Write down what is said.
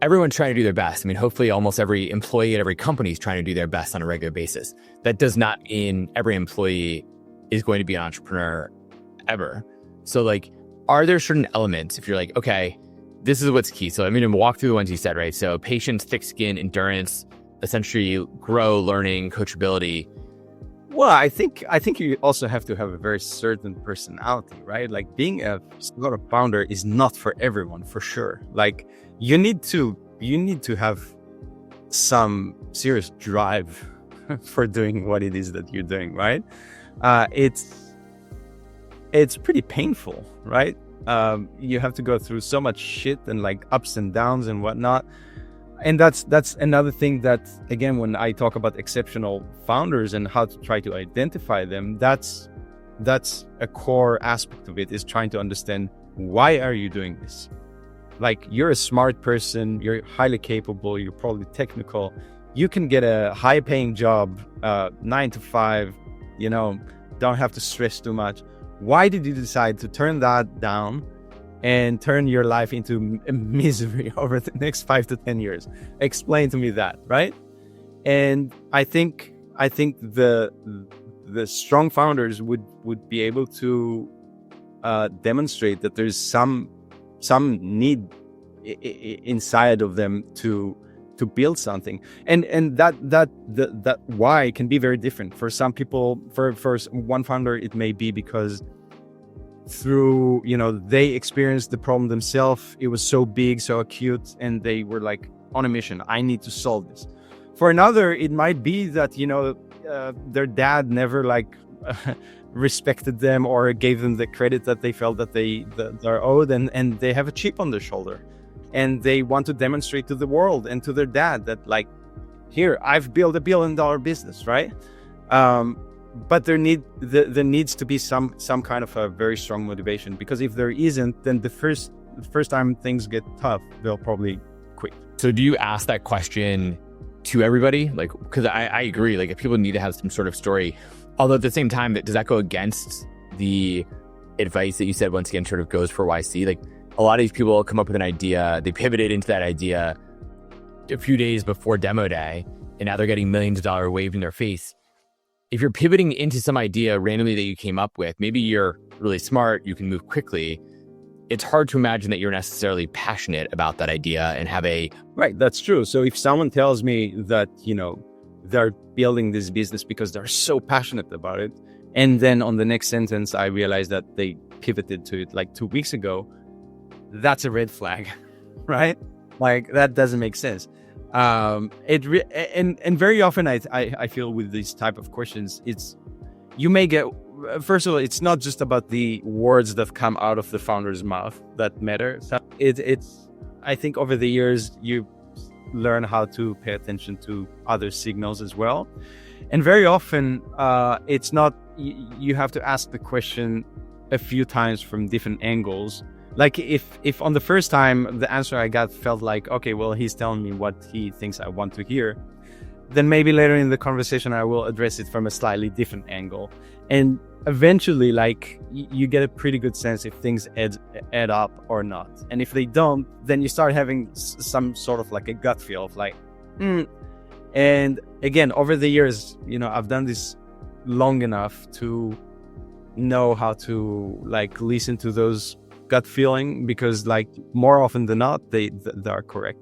everyone's trying to do their best. I mean, hopefully almost every employee at every company is trying to do their best on a regular basis. That does not mean every employee is going to be an entrepreneur ever. So like, are there certain elements, if you're like, okay, this is what's key. So I'm going to walk through the ones you said, right? So patience, thick skin, endurance, essentially grow, learning, coachability. Well, I think you also have to have a very certain personality, right? Like being a startup founder is not for everyone, for sure. Like you need to have some serious drive for doing what it is that you're doing, right? It's pretty painful, right? You have to go through so much shit and like ups and downs and whatnot. And that's another thing that, again, when I talk about exceptional founders and how to try to identify them, that's a core aspect of it, is trying to understand, why are you doing this? Like, you're a smart person, you're highly capable, you're probably technical, you can get a high paying job, 9 to 5, don't have to stress too much. Why did you decide to turn that down and turn your life into misery over the next 5 to 10 years? Explain to me that, right? And I think the strong founders would be able to demonstrate that there's some need inside of them to build something, and that why can be very different for some people. For one founder, it may be because through they experienced the problem themselves. It was so big, so acute, and they were like on a mission. I need to solve this. For another, it might be that their dad never respected them or gave them the credit that they felt that they're owed, and they have a chip on their shoulder, and they want to demonstrate to the world and to their dad that, like, here, I've built $1 billion business, right? But there needs to be some kind of a very strong motivation, because if there isn't, then the first time things get tough, they'll probably quit. So do you ask that question to everybody? Like, because I agree, like, if people need to have some sort of story, although at the same time, does that go against the advice that you said, once again, sort of goes for YC? Like, a lot of these people come up with an idea, they pivoted into that idea a few days before demo day, and now they're getting millions of dollars waved in their face. If you're pivoting into some idea randomly that you came up with, maybe you're really smart, you can move quickly. It's hard to imagine that you're necessarily passionate about that idea and have a... Right, that's true. So if someone tells me that, they're building this business because they're so passionate about it, and then on the next sentence, I realize that they pivoted to it like 2 weeks ago, that's a red flag, right? Like, that doesn't make sense. And very often I feel with these type of questions, you may get, first of all, it's not just about the words that come out of the founder's mouth that matter. So I think over the years, you learn how to pay attention to other signals as well. And very often, it's not, you have to ask the question a few times from different angles. Like, if on the first time the answer I got felt like, okay, well, he's telling me what he thinks I want to hear, then maybe later in the conversation I will address it from a slightly different angle. And eventually, like, you get a pretty good sense if things add up or not. And if they don't, then you start having some sort of like a gut feel of like, And again, over the years, I've done this long enough to know how to like listen to those gut feeling, because like more often than not, they are correct.